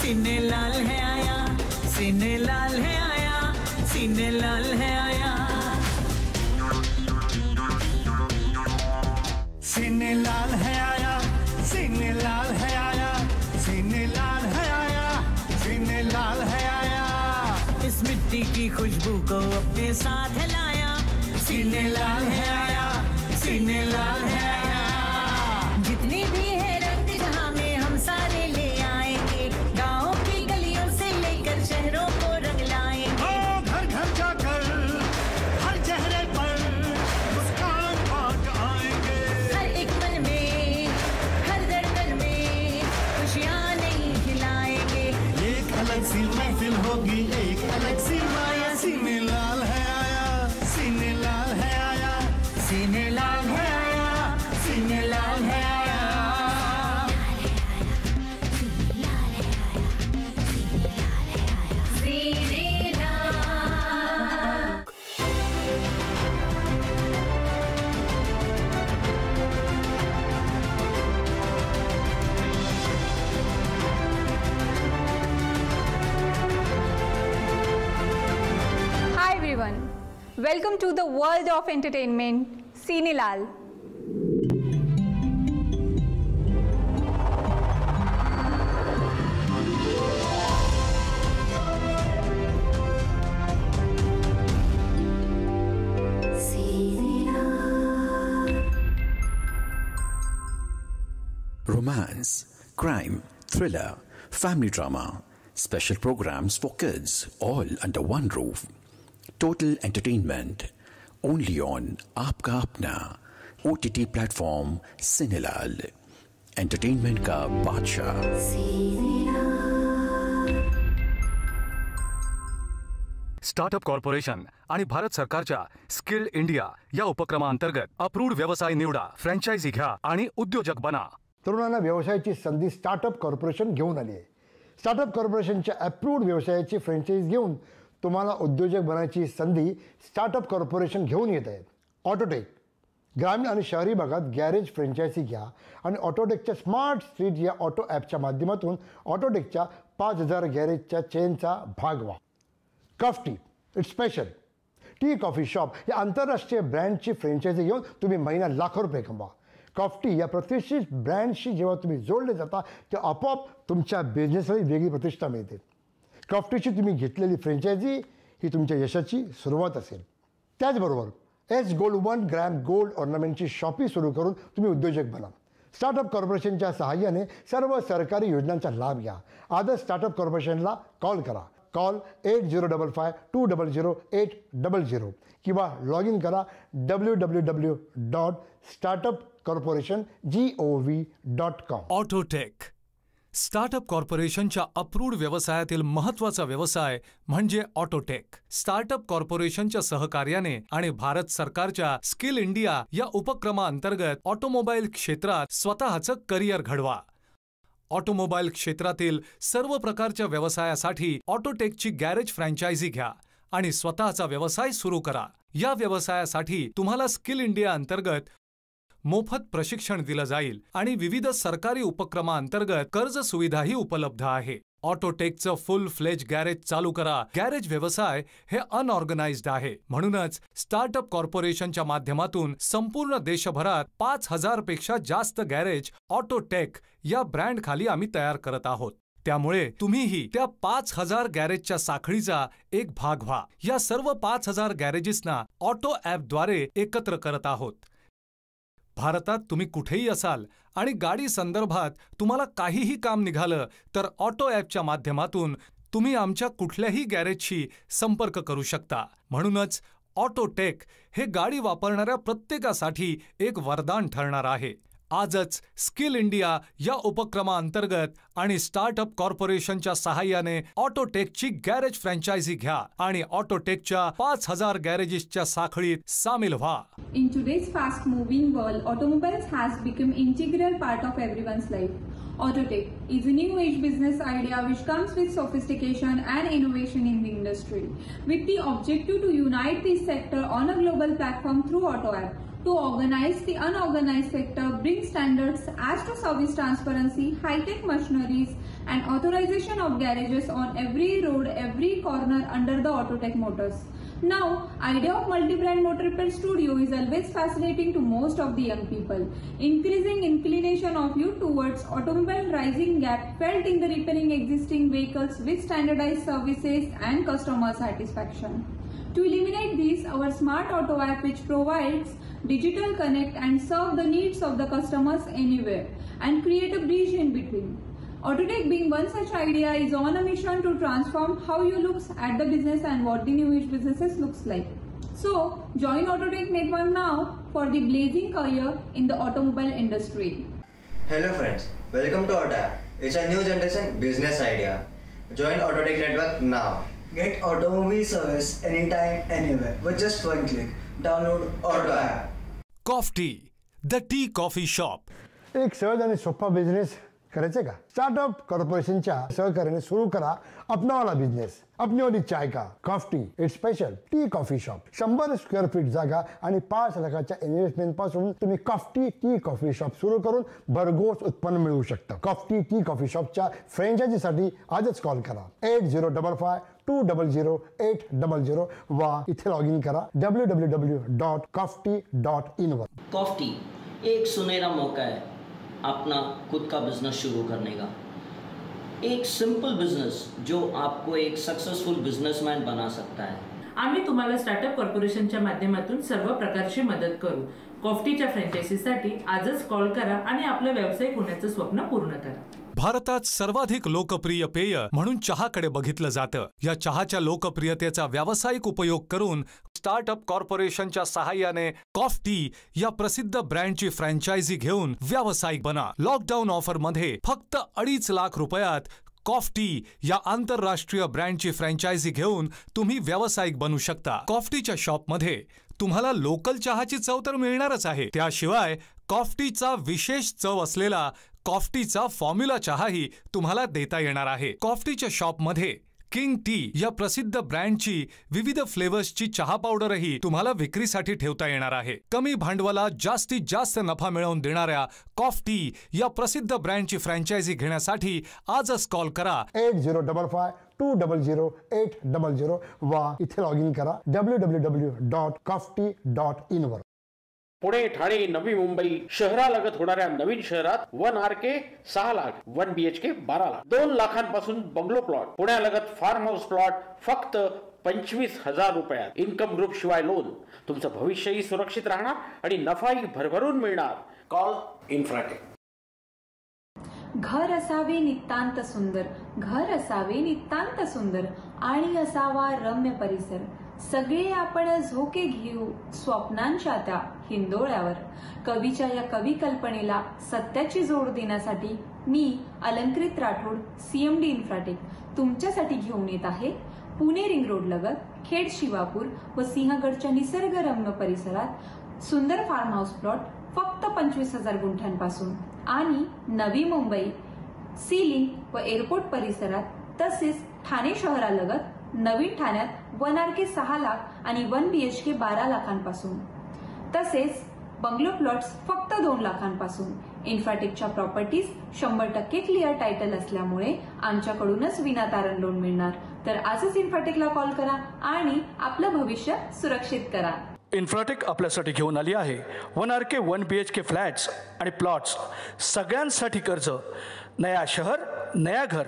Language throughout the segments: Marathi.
सीने लाल है आया, सीने लाल है आया, सीने लाल है आया, सीने लाल है आया, सीने लाल है आया, सीने लाल है आया, सीने लाल है आया, इस मिट्टी की खुशबू को अपने साथ लाया, सीने लाल है आया, सीने लाल है आया, जितने भी है रंग जहां में हम सारे ले आएंगे, गाँव की गलियों से लेकर शहरों को रंग लाएंगे, घर घर जाकर हर चेहरे पर मुस्कान बांट आएंगे, हर एक मन में हर धड़कन में खुशियाँ नहीं खिलाएंगे, एक अलग सी महफिल होगी, एक अलग सी माया, सीने लाल है आया, सीने लाल है आया, सीने लाल है आया, सीने लाल है आया, सीने लाल। Hi everyone, welcome to the world of entertainment, Cinelal. Romance, crime, thriller, family drama, special programs for kids, all under one roof. Total entertainment, only on आपका अपना OTT प्लेटफॉर्म सिनेलाल, एंटरटेनमेंट का बादशाह। स्टार्टअप कॉर्पोरेशन आणि भारत सरकारच्या स्किल इंडिया या उपक्रमांतर्गत अप्रूव्ड व्यवसाय निवडा, फ्रँचायझी घ्या आणि उद्योजक बना। तरुणांना व्यवसायाची संधी स्टार्टअप कॉर्पोरेशन घेऊन आली आहे। स्टार्टअप कॉर्पोरेशनच्या अप्रूव्ड व्यवसायाची फ्रँचाइज घेऊन तुम्हाला उद्योजक बनायची संधी स्टार्टअप कॉर्पोरेशन घेऊन येत आहे। ऑटोटेक ग्रामीण आणि शहरी भागात गॅरेज फ्रँचायझी घ्या आणि ऑटोटेकच्या स्मार्ट स्ट्रीट या ऑटो ॲपच्या माध्यमातून ऑटोटेकच्या 5000 गॅरेजच्या चेनचा भाग व्हा। Coffty it's special tea coffee shop या आंतरराष्ट्रीय ब्रँडची फ्रँचायझी घेऊन तुम्ही महिना लाखो रुपये कमवा। कॉफ्टी या प्रतिष्ठित ब्रँडशी जेव्हा तुम्ही जोडले जाता तेव्हा आपोआप तुमच्या बिझनेसला वेगळी प्रतिष्ठा मिळते। कॉफ्टीची तुम्ही घेतलेली फ्रँचायझी ही तुमच्या यशाची सुरुवात असेल। त्याचबरोबर एस गोल्ड 1 ग्रॅम गोल्ड ऑर्नामेंटची शॉपी सुरू करून तुम्ही उद्योजक बना। स्टार्टअप कॉर्पोरेशनच्या सहाय्याने सर्व सरकारी योजनांचा लाभ घ्या। आजच स्टार्टअप कॉर्पोरेशनला कॉल करा। कॉल 8055-200-800 किंवा लॉग इन करा www.startupcorporation.gov.com। ऑटोटेक स्टार्टअप कॉर्पोरेशनच्या अप्रूव्ड व्यवसायातील महत्त्वाचा व्यवसाय म्हणजे ऑटोटेक। स्टार्टअप कॉर्पोरेशनच्या सहकार्याने आणि भारत सरकारच्या स्किल इंडिया या उपक्रमांतर्गत ऑटोमोबाईल क्षेत्रात स्वतःचं करिअर घडवा। ऑटोमोबाईल क्षेत्रातील सर्व प्रकारच्या व्यवसायासाठी ऑटोटेकची गॅरेज फ्रँचायझी घ्या आणि स्वतःचा व्यवसाय सुरू करा। या व्यवसायासाठी तुम्हाला स्किल इंडिया अंतर्गत मोफत प्रशिक्षण दिलं जाईल आणि विविध सरकारी उपक्रमांतर्गत कर्ज सुविधाही उपलब्ध आहे। ऑटोटेकचं फुल फ्लेज गॅरेज चालू करा। गॅरेज व्यवसाय हे अनऑर्गनाइज्ड आहे, म्हणूनच स्टार्टअप कॉर्पोरेशनच्या माध्यमातून संपूर्ण देशभरात 5000 पेक्षा जास्त गॅरेज ऑटोटेक या ब्रँड खाली आम्ही तयार करत आहोत। त्यामुळे तुम्हीही त्या 5000 गॅरेजच्या साखळीचा एक भाग व्हा। या सर्व 5000 गॅरेजेसना ऑटो ॲपद्वारे एकत्र करत आहोत। भारतात तुम्ही कुठेही असाल आणि गाडी संदर्भात तुम्हाला काहीही काम निघालं तर ऑटो ॲपच्या माध्यमातून तुम्ही आमच्या कुठल्याही गॅरेजशी संपर्क करू शकता। म्हणूनच ऑटोटेक हे गाडी वापरणाऱ्या प्रत्येकासाठी एक वरदान ठरणार आहे। आजच स्किल इंडिया या उपक्रमांतर्गत आणि स्टार्टअप कॉर्पोरेशनच्या सहाय्याने ऑटोटेकची गॅरेज फ्रँचायझी घ्या आणि ऑटोटेकच्या 5000 गॅरेजेसच्या साखळीत सामील व्हा। In today's fast-moving world, automobiles has become integral part of everyone's life. Autotech is a new age business idea which comes with sophistication and innovation in the industry, with the objective to unite this sector on a global platform through Auto App. to organize the unorganized sector, bring standards as to service transparency, high-tech machineries and authorization of garages on every road, every corner under the Autotech Motors. Now, idea of multi-brand motor repair studio is always fascinating to most of the young people. Increasing inclination of youth towards automobile rising gap felt in the repairing existing vehicles with standardized services and customer satisfaction. To eliminate this, our Smart Auto app, which provides digital connect and serve the needs of the customers anywhere and create a bridge in between. Autotech, being one such idea, is on a mission to transform how you look at the business and what the new age businesses looks like. So, join Autotech Network now for the blazing career in the automobile industry. Hello friends, welcome to Auto. It's a new generation business idea. Join Autotech Network now. Get automobile service anytime, anywhere with just one click. Download Auto app. Coffty, the tea coffee shop. एक सहज आणि सोपा बिझनेस करायचे का? स्टार्टअप कॉर्पोरेशनच्या सहकार्याने सुरू करा अपना वाला बिझनेस. अपनी वाली चाय का Coffty it's special tea coffee shop. 100 square feet जागा आणि 5 लाखाच्या इन्व्हेस्टमेंट पासून तुम्ही कॉफ्टी टी कॉफी शॉप सुरू करून भरघोस उत्पन्न मिळवू शकता. कॉफ्टी टी कॉफी शॉपच्या फ्रँचायझीसाठी आजच कॉल करा 8055-200-800 वा इथे लॉग इन करा www.coffee.in वर. कॉफ्टी एक सुनहरा मौका है अपना खुद का बिजनेस शुरू करने का. एक सिंपल बिजनेस जो आपको एक सक्सेसफुल बिझनेसमॅन बना सकता है. आम्ही तुम्हाला स्टार्टअप कॉर्पोरेशनच्या माध्यमातून सर्व प्रकारची मदत करू. कॉफ्टीच्या फ्रँचायझीसाठी आजच कॉल करा आणि आपलं व्यावसायिक होण्याचं स्वप्न पूर्ण करा. भारतात सर्वाधिक लोकप्रिय पेय म्हणून चहाकडे बघितलं जातं. या चहाच्या लोकप्रियतेचा व्यावसायिक उपयोग करून स्टार्टअप कॉर्पोरेशनच्या सहाय्याने कॉफ्टी या प्रसिद्ध ब्रँडची फ्रँचायझी घेऊन व्यावसायिक बना. लॉकडाऊन ऑफर मध्ये फक्त 2.5 लाख रुपयात कॉफ्टी या आंतरराष्ट्रीय ब्रँडची फ्रँचायझी घेऊन तुम्ही व्यावसायिक बनू शकता. कॉफ्टीच्या शॉपमध्ये तुम्हाला लोकल चहाची चव तर मिळणारच आहे, त्याशिवाय कॉफ्टीचा विशेष चव असलेला कॉफ्टीचा फॉर्म्युला चहाही तुम्हाला देता येणार आहे. कॉफ्टीच्या शॉपमध्ये किंग टी या प्रसिद्ध ब्रँडची विविध फ्लेवर्सची चहा पावडरही तुम्हाला विक्रीसाठी ठेवता येणार आहे. कमी भांडवलात जास्तीत जास्त नफा मिळवून देणाऱ्या कॉफ्टी या प्रसिद्ध ब्रँडची फ्रँचायझी घेण्यासाठी आजच कॉल करा 8055-200-800 वा इथे लॉग इन करा www.coffee.in वर. पुणे, ठाणे, नवी मुंबई शहरालगत होणाऱ्या नवीन शहरात 1 RK 6 लाख, 1 BHK 12 लाख, 2 लाखांपासून बंगलो प्लॉट, पुण्यालगत फार्म हाऊस प्लॉट फक्त 25,000 रुपयात. इन्कम ग्रुप शिवाय लोन. तुमचं भविष्यही सुरक्षित राहणार आणि नफाही भरभरून मिळणार. Call Infratech. घर असावे नितांत सुंदर, घर असावे नितांत सुंदर आणि असावा रम्य परिसर. सगळे आपण झोके घेऊ स्वप्नांच्या त्या हिंदोळ्यावर. कवीच्या या कवी कल्पनेला सत्याची जोड देण्यासाठी मी अलंकृत राठोड CMD इन्फ्राटेक तुमच्यासाठी घेऊन येत आहे पुणे रिंग रोड लगत खेड, शिवापूर व सिंहगडच्या निसर्गरम्य परिसरात सुंदर फार्म हाऊस प्लॉट फक्त 25,000 गुंठ्यांपासून आणि नवी मुंबई सीलिंग व एअरपोर्ट परिसरात, तसेच ठाणे शहरालगत नवीन ठाण्यात 1 RK 6 लाख आणि 1 BHK 12 लाखांपासून, तसेच बंगलो प्लॉट्स फक्त 2 लाखांपासून. इन्फ्राटेकच्या प्रॉपर्टीज 100% क्लिअर टायटल असल्यामुळे आमच्याकडूनच विनातारण लोन मिळणार. तर आजच इन्फ्राटेकला कॉल करा आणि आपलं भविष्य सुरक्षित करा. इन्फ्राटेक आपल्यासाठी घेऊन आली आहे 1 RK 1 BHK फ्लॅट्स आणि प्लॉट्स. सगळ्यांसाठी कर्ज. नया शहर नया घर.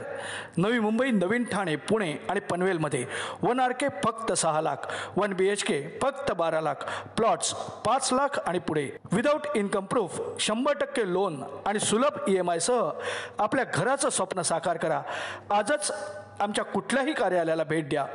नवी मुंबई, नवीन ठाणे, पुणे आणि पनवेलमध्ये 1 RK फक्त 6 लाख, 1 BHK फक्त 12 लाख, प्लॉट्स 5 लाख आणि पुढे. विदाऊट इन्कम प्रूफ, 100% लोन आणि सुलभ EMI सह आपल्या घराचं स्वप्न साकार करा. आजच आमच्या कुठल्याही कार्यालयाला भेट द्या.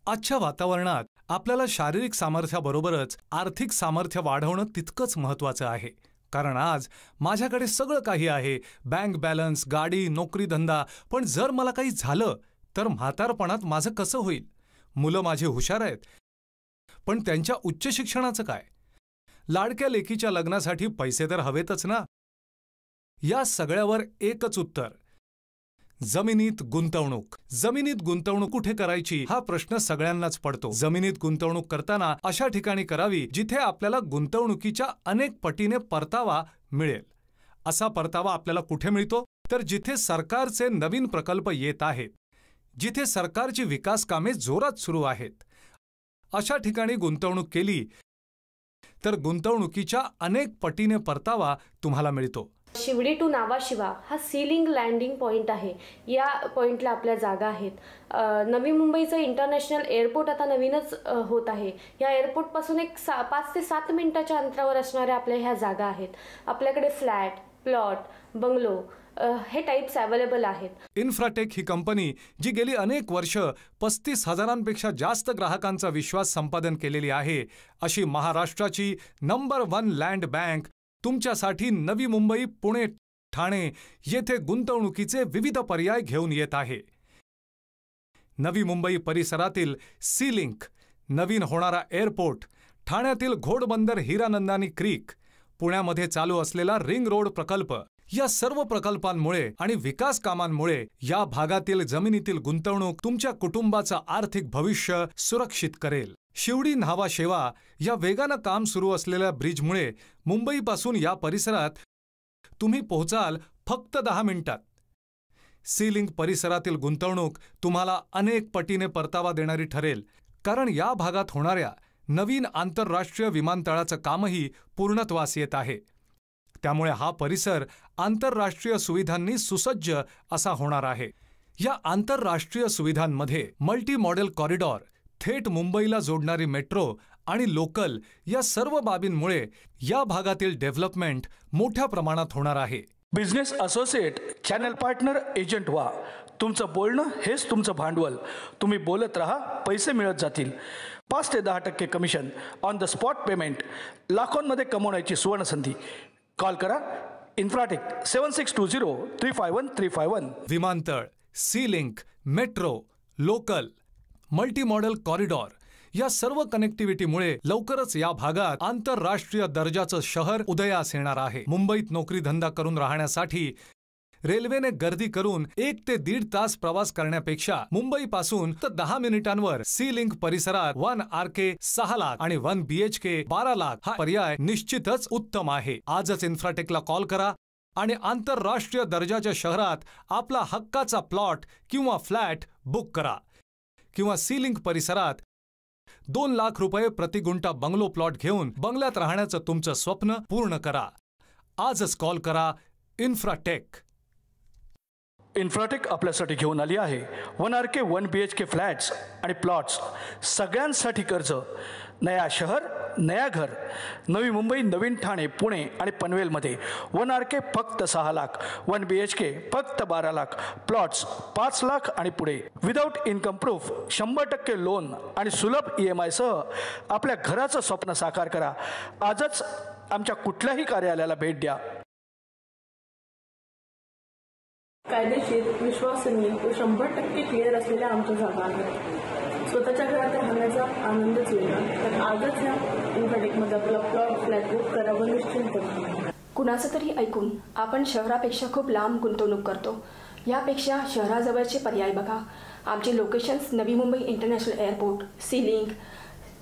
आजच्या वातावरणात आपल्याला शारीरिक सामर्थ्याबरोबरच आर्थिक सामर्थ्य वाढवणं तितकंच महत्त्वाचं आहे. कारण आज माझ्याकडे सगळं काही आहे, बँक बॅलन्स, गाडी, नोकरी, धंदा. पण जर मला काही झालं तर म्हातारपणात माझं कसं होईल? मुलं माझी हुशार आहेत, पण त्यांच्या उच्च शिक्षणाचं काय? लाडक्या लेकीच्या लग्नासाठी पैसे तर हवेतच ना. या सगळ्यावर एकच उत्तर, जमिनीत गुंतवणूक. जमिनीत गुंतवणूक कुठे करायची हा प्रश्न सगळ्यांनाच पडतो. जमिनीत गुंतवणूक करताना अशा ठिकाणी करावी जिथे आपल्याला गुंतवणुकीच्या अनेक पटीने परतावा मिळेल. असा परतावा आपल्याला कुठे मिळतो? तर जिथे सरकारचे नवीन प्रकल्प येत आहेत, जिथे सरकारची विकास कामे जोरात सुरू आहेत, अशा ठिकाणी गुंतवणूक केली तर गुंतवणुकीच्या अनेक पटीने परतावा तुम्हाला मिळतो. शिवडी टू नावाशिवा हा सीलिंग लँडिंग पॉईंट आहे. या पॉईंटला आपल्या जागा आहेत. नवी मुंबईचं इंटरनॅशनल एअरपोर्ट आता नवीनच होत आहे. या एअरपोर्टपासून एक 5 ते 7 मिनिटाच्या अंतरावर असणाऱ्या आपल्या ह्या जागा आहेत. आपल्याकडे फ्लॅट, प्लॉट, बंगलो हे टाइप्स अवेलेबल आहेत. इन्फ्राटेक ही कंपनी जी गेली अनेक वर्ष 35,000पेक्षा जास्त ग्राहकांचा विश्वास संपादन केलेली आहे, अशी महाराष्ट्राची नंबर 1 लँड बँक तुमच्यासाठी नवी मुंबई, पुणे, ठाणे येथे गुंतवणुकीचे विविध पर्याय घेऊन येत आहे. नवी मुंबई परिसरातील सी-लिंक, नवीन होणारा एअरपोर्ट, ठाण्यातील घोडबंदर हिरानंदानी क्रीक, पुण्यामध्ये चालू असलेला रिंग रोड प्रकल्प, या सर्व प्रकल्पांमुळे आणि विकास कामांमुळे या भागातील जमिनीतील गुंतवणूक तुमच्या कुटुंबाचं आर्थिक भविष्य सुरक्षित करेल. शिवडी न्हावा शेवा या वेगानं काम सुरू असलेल्या ब्रिजमुळे मुंबईपासून या परिसरात तुम्ही पोहोचाल फक्त 10 मिनिटात. सी-लिंक परिसरातील गुंतवणूक तुम्हाला अनेक पटीने परतावा देणारी ठरेल, कारण या भागात होणाऱ्या नवीन आंतरराष्ट्रीय विमानतळाचं कामही पूर्णत्वास येत आहे. त्यामुळे हा परिसर आंतरराष्ट्रीय सुविधांनी सुसज्ज असा होणार आहे. या आंतरराष्ट्रीय सुविधांमध्ये मल्टी मॉडेल कॉरिडॉर, थेट मुंबईला जोडणारी मेट्रो आणि लोकल या सर्व बाबींमुळे या भागातील डेव्हलपमेंट मोठ्या प्रमाणात होणार आहे. Business associate, channel partner, agent व्हा. तुमचं बोलणं हेच तुमचं भांडवल. तुम्ही बोलत राहा, पैसे मिळत जातील. 5 ते 10% commission, on the spot payment, लाखोंमध्ये कमवण्याची सुवर्णसंधी. कॉल करा इन्फ्राटेक 7620-351-351. विमानतळ, sea link, metro, local, multi modal corridor या सर्व कनेक्टिव्हिटीमुळे लवकरच या भागात आंतरराष्ट्रीय दर्जाचं शहर उदयास येणार आहे. मुंबईत नोकरी धंदा करून राहण्यासाठी रेल्वेने गर्दी करून 1 ते 1.5 तास प्रवास करण्यापेक्षा मुंबईपासून तर 10 मिनिटांवर सी-लिंक परिसरात 1 RK 6 लाख आणि 1 BHK 12 लाख हा पर्याय निश्चितच उत्तम आहे. आजच इन्फ्राटेकला कॉल करा आणि आंतरराष्ट्रीय दर्जाच्या शहरात आपला हक्काचा प्लॉट किंवा फ्लॅट बुक करा. किंवा सी-लिंक परिसरात 2 लाख रुपये प्रति गुंठा बंगलो प्लॉट घेऊन बंगल्यात राहण्याचं तुमचं स्वप्न पूर्ण करा. आजच कॉल करा इन्फ्राटेक. इन्फ्राटेक आपल्यासाठी घेऊन आली आहे 1 RK 1 BHK फ्लॅट्स आणि प्लॉट्स. सगळ्यांसाठी कर्ज. नया शहर, नया घर. नवी मुंबई, नवीन ठाणे, पुणे आणि पनवेलमध्ये 1 RK फक्त 6 लाख, 1 BHK फक्त 12 लाख, प्लॉट्स 5 लाख आणि पुढे. विदाऊट इन्कम प्रूफ, 100% लोन आणि सुलभ EMI सह आपल्या घराचं स्वप्न साकार करा. आजच आमच्या कुठल्याही कार्यालयाला भेट द्या. कायदेशीर, विश्वसनीय व 100% क्लिअर असलेल्या आमच्या जागा आहेत. स्वतःच्या घरात राहण्याचा आनंदच वेगळा. तर आजच या इन्फ्राटेकमध्ये आपला प्लॉट, फ्लॅट बुक करावं निश्चिंत. कुणाचं तरी ऐकून आपण शहरापेक्षा खूप लांब गुंतवणूक करतो. यापेक्षा शहराजवळचे पर्याय बघा. आमचे locations Navi Mumbai international airport, C-link,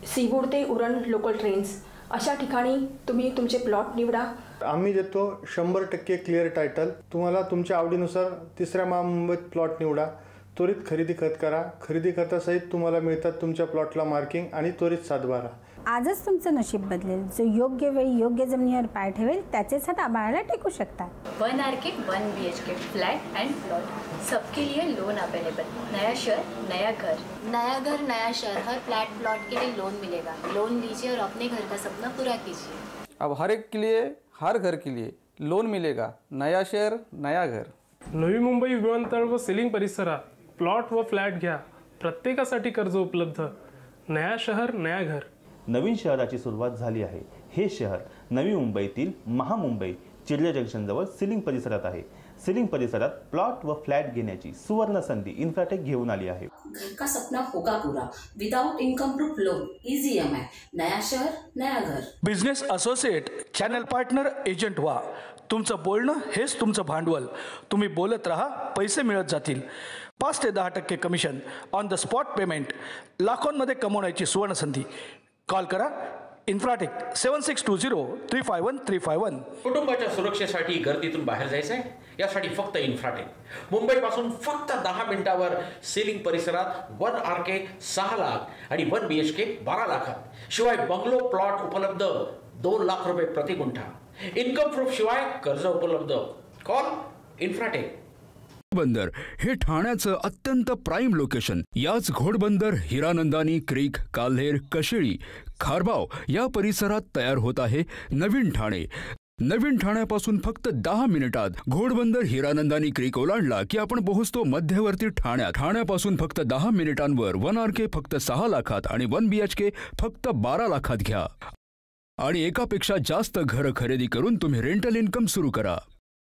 seaweed ते उरण लोकल ट्रेन्स अशा ठिकाणी तुम्ही तुमचे प्लॉट निवडा. आम्ही देतो 100% क्लिअर टायटल. तुम्हाला तुमच्या आवडीनुसार 3ऱ्या महामुंबईत प्लॉट निवडा. त्वरित खरेदी खत करा. खरेदी खतासहित तुम्हाला मिळतात तुमच्या प्लॉटला मार्किंग आणि त्वरित सातबारा. आजच तुमचं नशीब बदलेल. जो योग्य वेळी योग्य जमिनीवर पाय ठेवेल त्याचेच हात आभाळाला टेकू शकतात. 1 RK 1 BHK flat end plot, सबके लिए लोन अवेलेबल. नया शहर, नया घर. नया घर, नया शहर. हर फ्लैट प्लॉट के लिए लोन मिलेगा. लोन लीजिए और अपने घर का सपना पूरा कीजिए. अब हर एक के लिए, हर घर के लिए लोन मिलेगा. नया शहर, नया घर. नवी मुंबई विमानतळ व सी-लिंक परिसरात प्लॉट व फ्लॅट घ्या. प्रत्येकासाठी कर्ज उपलब्ध. नया शहर, नया घर. नवीन शहराची सुरुवात झाली आहे. हे शहर नवी मुंबईतील महामुंबई चिर्ले जंक्शनजवळ सी-लिंक परिसरात आहे. सी-लिंक परिसरात प्लॉट व फ्लॅट घेण्याची सुवर्ण संधी इन्फ्राटेक घेऊन आली आहे. घर का सपना होगा पूरा. Without income proof loan, easy EMI. नया शहर, नया घर. Business associate, channel partner, agent व्हा. तुमचं बोलणं हेच तुमचं भांडवल. तुम्ही बोलत राहा, पैसे मिळत जातील. 5 ते 10% commission, on the spot payment, लाखोंमध्ये कमवण्याची सुवर्णसंधी. कॉल करा इन्फ्राटेक 7620-351-351. कुटुंबाच्या सुरक्षेसाठी गर्दीतून बाहेर जायचं आहे, यासाठी फक्त इन्फ्राटेक. मुंबईपासून फक्त 10 मिनिटावर सिलिंग परिसरात 1 RK 6 लाख आणि 1 BHK 12 लाखात. शिवाय बंगलो प्लॉट उपलब्ध 2 लाख रुपये प्रति गुंठा. इन्कम प्रूफ शिवाय कर्ज उपलब्ध. Call Infratech. घोडबंदर हे ठाण्याचं अत्यंत प्राईम लोकेशन. याच घोडबंदर, हिरानंदानी क्रीक, काल्हेर, कशेळी, खारबाव या परिसरात तयार होत आहे नवीन ठाणे. नवीन ठाण्यापासून फक्त 10 मिनिटात घोडबंदर हिरानंदानी क्रीक ओलांडला की आपण पोहोचतो मध्यवर्ती ठाण्यात. ठाण्यापासून फक्त 10 मिनिटांवर 1 RK फक्त 6 लाखात आणि 1 BHK फक्त 12 लाखात घ्या आणि एकापेक्षा जास्त घर खरेदी करून तुम्ही रेंटल इन्कम सुरू करा.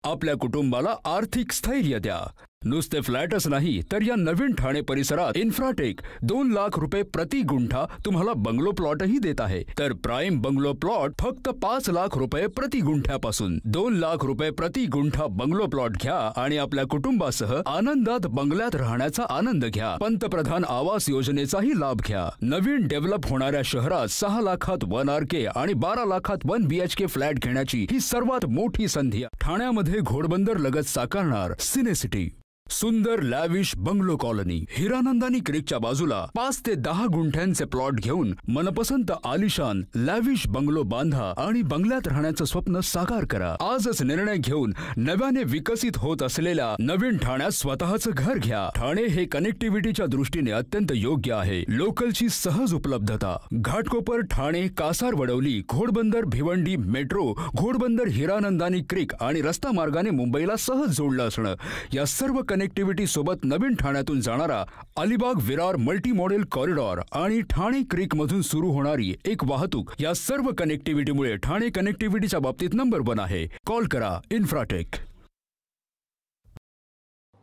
आपल्या कुटुंबाला आर्थिक स्थैर्य द्या. नुसते फ्लॅटच नाही तर या नवीन ठाणे परिसरात इन्फ्राटेक 2 लाख रुपये प्रति गुंठा तुम्हाला बंगलो प्लॉटही देत आहे. तर प्राईम बंगलो प्लॉट फक्त 5 लाख रुपये प्रति गुंठ्यापासून. 2 लाख रुपये प्रति गुंठा बंगलो प्लॉट घ्या आणि आपल्या कुटुंबासह आनंदात बंगल्यात राहण्याचा आनंद घ्या. पंतप्रधान आवास योजनेचाही लाभ घ्या. नवीन डेव्हलप होणाऱ्या शहरात 6 लाखात 1 RK आणि 12 लाखात 1 BHK फ्लॅट घेण्याची ही सर्वात मोठी संधी ठाण्यामध्ये घोडबंदर लगत साकारणार सिने सिटी. सुंदर लॅविश बंगलो कॉलनी. हिरानंदानी क्रीकच्या बाजूला 5 ते 10 गुंठ्यांचे प्लॉट घेऊन मनपसंत आलिशान लॅविश बंगलो बांधा आणि बंगल्यात राहण्याचं स्वप्न साकार करा. आजच निर्णय घेऊन नव्याने विकसित होत असलेल्या नवीन ठाण्यात स्वतःचं घर घ्या. ठाणे हे कनेक्टिव्हिटीच्या दृष्टीने अत्यंत योग्य आहे. लोकलची सहज उपलब्धता. घाटकोपर, ठाणे, कासार, वडवली, घोडबंदर, भिवंडी, मेट्रो, घोडबंदर, हिरानंदानी क्रीक आणि रस्ता मार्गाने मुंबईला सहज जोडलं असणं, या सर्व कनेक्टिव्हिटी सोबत नवीन ठाण्यातून जाणारा Alibag Virar multi modal corridor आणि ठाणे क्रीक मधून सुरू होणारी एक वाहतूक, या सर्व कनेक्टिव्हिटीमुळे ठाणे कनेक्टिव्हिटीच्या बाबतीत नंबर 1 आहे. कॉल करा इन्फ्राटेक.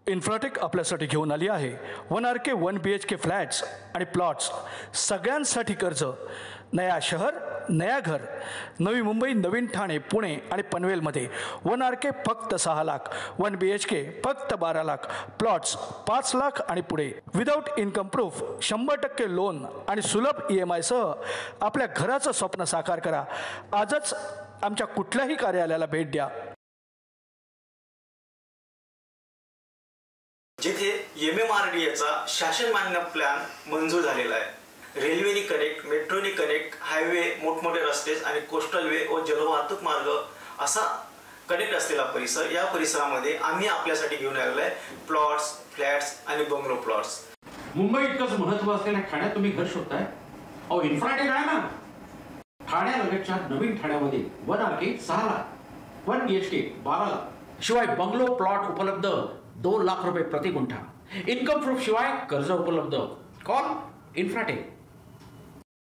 इन्फ्राटेक आपल्यासाठी घेऊन आली आहे 1 RK 1 BHK फ्लॅट्स आणि प्लॉट्स. सगळ्यांसाठी कर्ज. नया शहर नया घर. नवी मुंबई, नवीन ठाणे, पुणे आणि पनवेलमध्ये 1 RK फक्त 6 लाख, 1 BHK फक्त 12 लाख, प्लॉट्स 5 लाख आणि पुढे. विदाऊट इन्कम प्रूफ, 100% लोन आणि सुलभ EMI सह आपल्या घराचं स्वप्न साकार करा. आजच आमच्या कुठल्याही कार्यालयाला भेट द्या. जिथे MMRDAचा शासन मान्य प्लॅन मंजूर झालेला आहे. रेल्वेनी कनेक्ट, मेट्रोनी कनेक्ट, हायवे, मोठमोठे रस्ते आणि कोस्टल वे व जलवाहतूक मार्ग असा कनेक्ट असलेला परिसर. या परिसरामध्ये आम्ही आपल्यासाठी घेऊन आलेलो आहे प्लॉट्स, फ्लॅट्स आणि बंगलो प्लॉट्स. मुंबई इतकंच महत्व असलेल्या ठाण्यात तुम्ही घर शोधताय? अहो इन्फ्राटेक आहे ना. ठाण्यालगतच्या नवीन ठाण्यामध्ये 1 RK 6 लाख, 1 BHK 12 लाख. शिवाय बंगलो प्लॉट उपलब्ध 2 लाख रुपये प्रति गुंठा. इन्कम प्रूफ शिवाय कर्ज उपलब्ध. Call Infratech.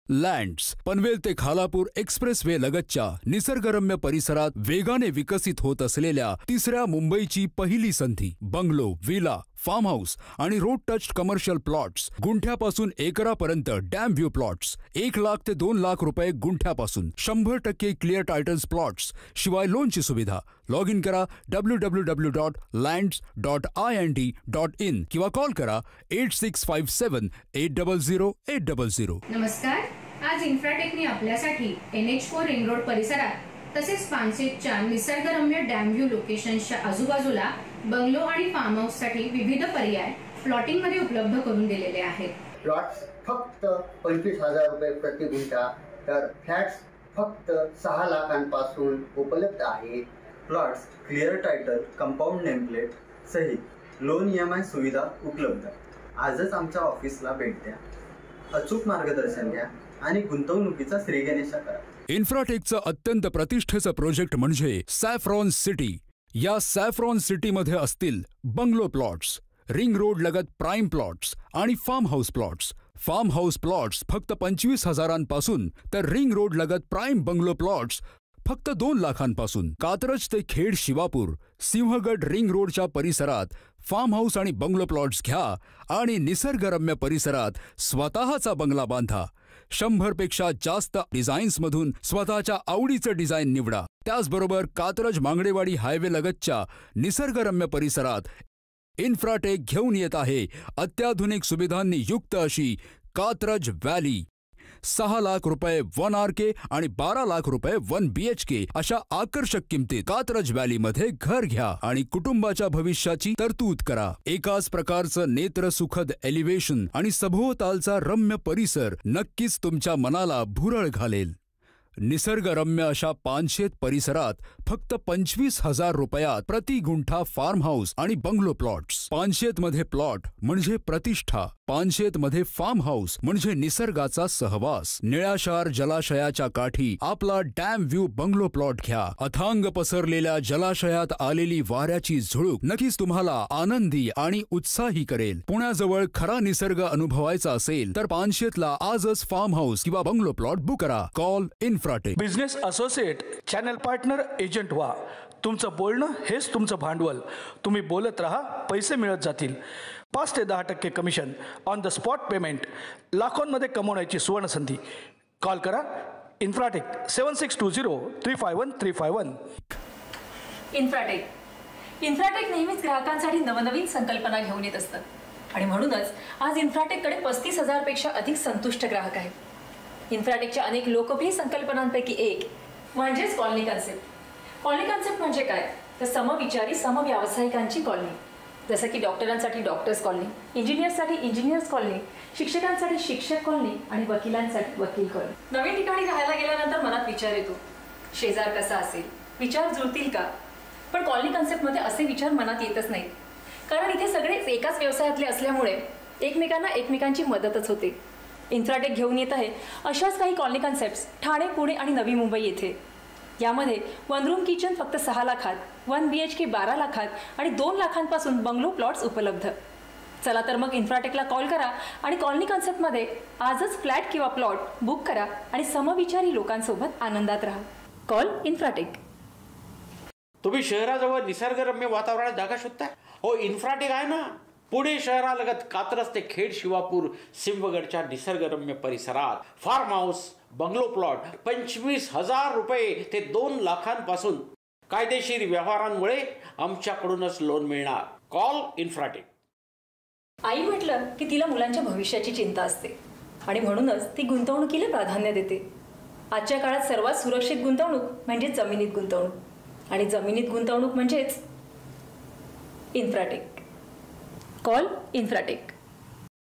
लँड्स. पनवेल ते खालापूर एक्सप्रेसवे लगतच्या निसर्गरम्य परिसरात वेगाने विकसित होत असलेल्या तिसऱ्या मुंबईची पहिली संधी. बंगलो, विला, फार्म हाऊस आणि रोड टच कमर्शियल प्लॉट्स. गुंठ्यापासून एकरापर्यंत डॅम व्ह्यू प्लॉट्स. 1 लाख ते 2 लाख रुपये गुंठ्यापासून. 100% क्लिअर टायटल्स प्लॉट्स. शिवाय लोनची सुविधा. लॉग इन करा www.lands.ind.in किंवा कॉल करा 8657-800-800. नमस्कार. आज इन्फ्राटेकने आपल्यासाठी NH4 रिंग रोड परिसरात तसेच पानसेतच्या निसर्गरम्य डॅम व्ह्यू लोकेशन्सच्या आजूबाजूला बंगलो आणि फार्म हाऊस साठी विविध पर्याय प्लॉटिंग मध्ये उपलब्ध करून दिलेले आहेत. प्लॉट्स फक्त 25,000 रुपये प्रति गुंठा, तर फ्लॅट्स फक्त 6 लाखांपासून उपलब्ध आहेत. Plots clear title, compound nameplate सहित लोन EMI सुविधा उपलब्ध. आजच आमच्या ऑफिसला भेट द्या, अचूक मार्गदर्शन द्या आणि गुंतवणुकीचा श्रीगणेशा करा. इन्फ्राटेकचं अत्यंत प्रतिष्ठेचं प्रोजेक्ट म्हणजे सॅफ्रॉन सिटी. या सॅफ्रॉन सिटीमध्ये असतील बंगलो प्लॉट्स, रिंग रोड लगत प्राईम प्लॉट्स आणि farm house plots. Farm house plots फक्त 25,000पासून, तर रिंग रोड लगत प्राईम बंगलो प्लॉट्स फक्त 2 लाखांपासून. कात्रज ते खेड, शिवापूर, सिंहगड रिंग रोडच्या परिसरात फार्म हाऊस आणि बंगलो प्लॉट्स घ्या आणि निसर्गरम्य परिसरात स्वतःचा बंगला बांधा. 100 पेक्षा जास्त डिझाईन्स मधून स्वतःच्या आवडीचं डिझाईन निवडा. त्याचबरोबर कात्रज मांगडेवाडी हायवे लगतच्या निसर्गरम्य परिसरात इन्फ्राटेक घेऊन येत आहे अत्याधुनिक सुविधांनी युक्त अशी कात्रज व्हॅली. 6 लाख रुपये 1 RK आणि 12 लाख रुपये 1 BHK अशा आकर्षक किमतीत कात्रज व्हॅलीमध्ये घर घ्या आणि कुटुंबाच्या भविष्याची तरतूद करा. एकाच प्रकारचं नेत्रसुखद एलिव्हेशन आणि सभोवतालचा रम्य परिसर नक्कीच तुमच्या मनाला भुरळ घालेल. निसर्गरम्य अशा पानशेत परिसरात फक्त 25,000 रुपयात प्रति गुंठा फार्म हाऊस आणि बंगलो प्लॉट्स. पानशेतमध्ये प्लॉट म्हणजे प्रतिष्ठा, पानशेतमध्ये फार्म हाऊस म्हणजे निसर्गाचा सहवास. निळाशार जलाशयाच्या काठी आपला डॅम व्ह्यू बंगलो प्लॉट घ्या. अथांग पसरलेल्या जलाशयात आलेली वाऱ्याची झुळूक नक्कीच तुम्हाला आनंदी आणि उत्साही करेल. पुण्याजवळ खरा निसर्ग अनुभवायचा असेल तर पानशेतला आजच फार्म हाऊस किंवा बंगलो प्लॉट बुक करा. Call Infratech. Business associate, channel partner, agent व्हा. तुमचं बोलणं हेच तुमचं भांडवल. तुम्ही बोलत राहा, पैसे मिळत जातील. 5 ते 10% commission, on the spot payment, लाखोंमध्ये कमवण्याची सुवर्ण संधी. कॉल करा इन्फ्राटेक 7620-351-351. इन्फ्राटेक नेहमीच ग्राहकांसाठी नवनवीन संकल्पना घेऊन येत असतं आणि म्हणूनच आज इन्फ्राटेककडे 35,000 पेक्षा अधिक संतुष्ट ग्राहक आहेत. इन्फ्राटेकच्या अनेक लोकप्रिय संकल्पनांपैकी एक म्हणजेच कॉलनी कन्सेप्ट. कॉलनी कन्सेप्ट म्हणजे काय तर समविचारी समव्यावसायिकांची कॉलनी. जसं की डॉक्टरांसाठी डॉक्टर्स कॉलनी, इंजिनियर्ससाठी इंजिनियर्स कॉलनी, शिक्षकांसाठी शिक्षक कॉलनी आणि वकिलांसाठी वकील कॉलनी. नवीन ठिकाणी राहायला गेल्यानंतर मनात विचार येतो, शेजार कसा असेल, विचार जुळतील का. पण कॉलनी कन्सेप्टमध्ये असे विचार मनात येतच नाहीत, कारण इथे सगळे एकाच व्यवसायातले असल्यामुळे एकमेकांना एकमेकांची मदतच होते. इन्फ्राटेक घेऊन येत आहे अशाच काही कॉलनी कन्सेप्ट्स ठाणे, पुणे आणि नवी मुंबई येथे. यामध्ये 1 रूम किचन फक्त 6 लाखात, 1 BHK 12 लाखात आणि 2 लाखांपासून बंगलो प्लॉट्स उपलब्ध. चला तर मग इन्फ्राटेकला कॉल करा आणि कॉलनी कन्सेप्टमध्ये आजच फ्लॅट किंवा प्लॉट बुक करा आणि समविचारी लोकांसोबत आनंदात राहा. Call Infratech. तुम्ही शहराजवळ निसर्गरम्य वातावरणात जागा शोधताय? हो, इन्फ्राटेक आहे ना. पुणे शहरालगत कात्रज ते खेड, शिवापूर, सिंहगडच्या निसर्गरम्य परिसरात फार्म हाऊस, बंगलो प्लॉट 25,000 रुपये ते 2 लाखांपासून कायदेशीर व्यवहारांमुळे आमच्याकडूनच लोन मिळणार. Call Infratech. आई म्हटलं की तिला मुलांच्या भविष्याची चिंता असते आणि म्हणूनच ती गुंतवणुकीला प्राधान्य देते. आजच्या काळात सर्वात सुरक्षित गुंतवणूक म्हणजे जमिनीत गुंतवणूक आणि जमिनीत गुंतवणूक म्हणजेच इन्फ्राटेक. Call Infratech.